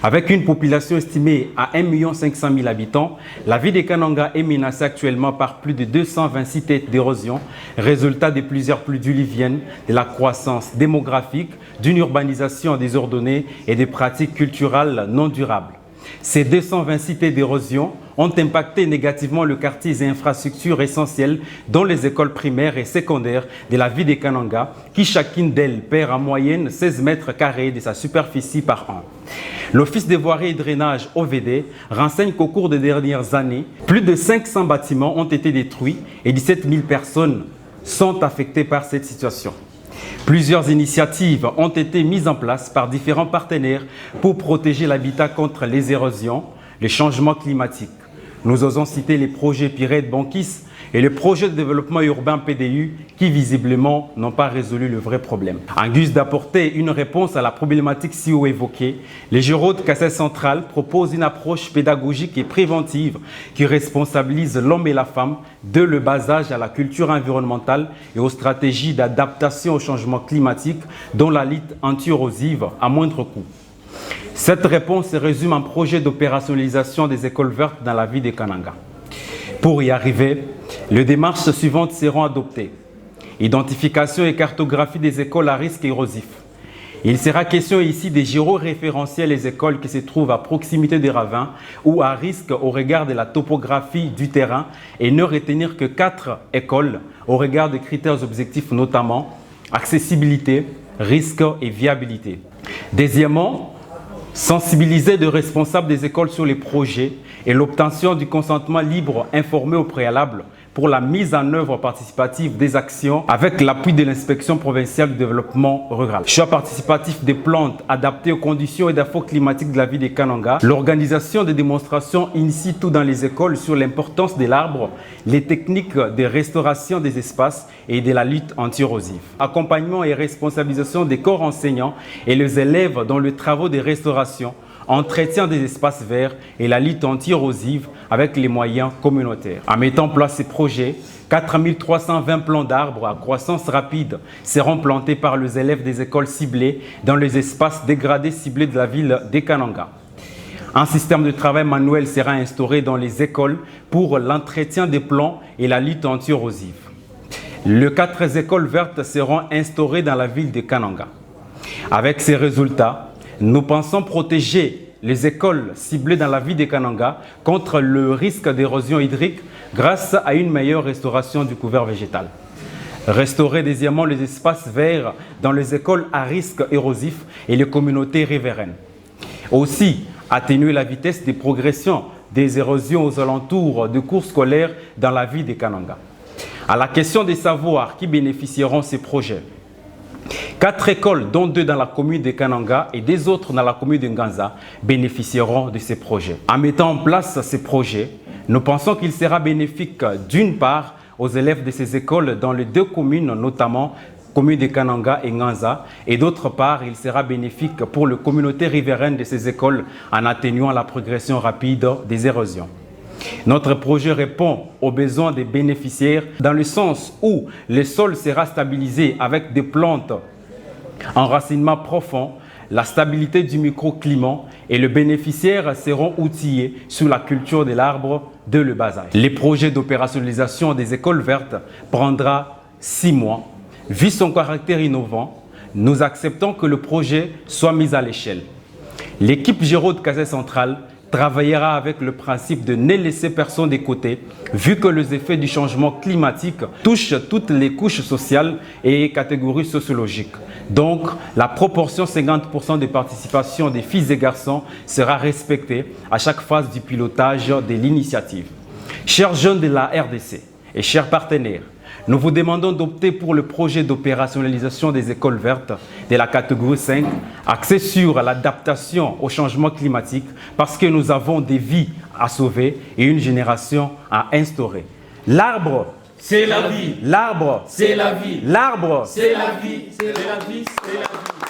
Avec une population estimée à 1 500 000 habitants, la ville de Kananga est menacée actuellement par plus de 220 sites d'érosion, résultat de plusieurs pluies diluviennes, de la croissance démographique, d'une urbanisation désordonnée et des pratiques culturelles non durables. Ces 220 sites d'érosion ont impacté négativement le quartier et infrastructures essentielles, dont les écoles primaires et secondaires de la ville de Kananga, qui chacune d'elles perd en moyenne 16 mètres carrés de sa superficie par an. L'Office des voiries et drainage OVD renseigne qu'au cours des dernières années, plus de 500 bâtiments ont été détruits et 17 000 personnes sont affectées par cette situation. Plusieurs initiatives ont été mises en place par différents partenaires pour protéger l'habitat contre les érosions, les changements climatiques. Nous osons citer les projets Pirate Bankis et le projet de développement urbain PDU qui visiblement n'ont pas résolu le vrai problème. En guise d'apporter une réponse à la problématique si haut évoquée, les Géraud de Kasai Central proposent une approche pédagogique et préventive qui responsabilise l'homme et la femme de le bas âge à la culture environnementale et aux stratégies d'adaptation au changement climatique, dont la lutte anti-érosive à moindre coût. Cette réponse se résume en projet d'opérationnalisation des écoles vertes dans la ville de Kananga. Pour y arriver, les démarches suivantes seront adoptées. Identification et cartographie des écoles à risque érosif. Il sera question ici des géoréférentiels des écoles qui se trouvent à proximité des ravins ou à risque au regard de la topographie du terrain et ne retenir que 4 écoles au regard de critères objectifs notamment accessibilité, risque et viabilité. Deuxièmement, sensibiliser les responsables des écoles sur les projets et l'obtention du consentement libre informé au préalable pour la mise en œuvre participative des actions avec l'appui de l'inspection provinciale du développement rural. Choix participatif des plantes adaptées aux conditions et défauts climatiques de la ville de Kananga. L'organisation des démonstrations in situ dans les écoles sur l'importance de l'arbre, les techniques de restauration des espaces et de la lutte anti-érosive. Accompagnement et responsabilisation des corps enseignants et les élèves dans les travaux de restauration, entretien des espaces verts et la lutte anti-érosive avec les moyens communautaires. En mettant en place ces projets, 4 320 plants d'arbres à croissance rapide seront plantés par les élèves des écoles ciblées dans les espaces dégradés ciblés de la ville de Kananga. Un système de travail manuel sera instauré dans les écoles pour l'entretien des plants et la lutte anti-érosive. Les 4 écoles vertes seront instaurées dans la ville de Kananga. Avec ces résultats, nous pensons protéger les écoles ciblées dans la ville de Kananga contre le risque d'érosion hydrique grâce à une meilleure restauration du couvert végétal. Restaurer deuxièmement les espaces verts dans les écoles à risque érosif et les communautés riveraines. Aussi, atténuer la vitesse de progression des érosions aux alentours de cours scolaires dans la ville de Kananga. À la question des savoirs qui bénéficieront de ces projets, 4 écoles, dont 2 dans la commune de Kananga et 2 autres dans la commune de Nganza, bénéficieront de ces projets. En mettant en place ces projets, nous pensons qu'il sera bénéfique d'une part aux élèves de ces écoles dans les 2 communes, notamment commune de Kananga et Nganza, et d'autre part, il sera bénéfique pour les communautés riveraines de ces écoles en atténuant la progression rapide des érosions. Notre projet répond aux besoins des bénéficiaires dans le sens où le sol sera stabilisé avec des plantes enracinement profond, la stabilité du microclimat et les bénéficiaires seront outillés sur la culture de l'arbre de le bas âge. Les projets d'opérationnalisation des écoles vertes prendra 6 mois. Vu son caractère innovant, nous acceptons que le projet soit mis à l'échelle. L'équipe Géraud de Kasai Central travaillera avec le principe de ne laisser personne de côté, vu que les effets du changement climatique touchent toutes les couches sociales et catégories sociologiques. Donc, la proportion 50% de participation des filles et garçons sera respectée à chaque phase du pilotage de l'initiative. Chers jeunes de la RDC et chers partenaires, nous vous demandons d'opter pour le projet d'opérationnalisation des écoles vertes de la catégorie 5, axé sur l'adaptation au changement climatique, parce que nous avons des vies à sauver et une génération à instaurer. L'arbre, c'est la vie. L'arbre, c'est la vie. L'arbre, c'est la vie. C'est la vie, c'est la vie.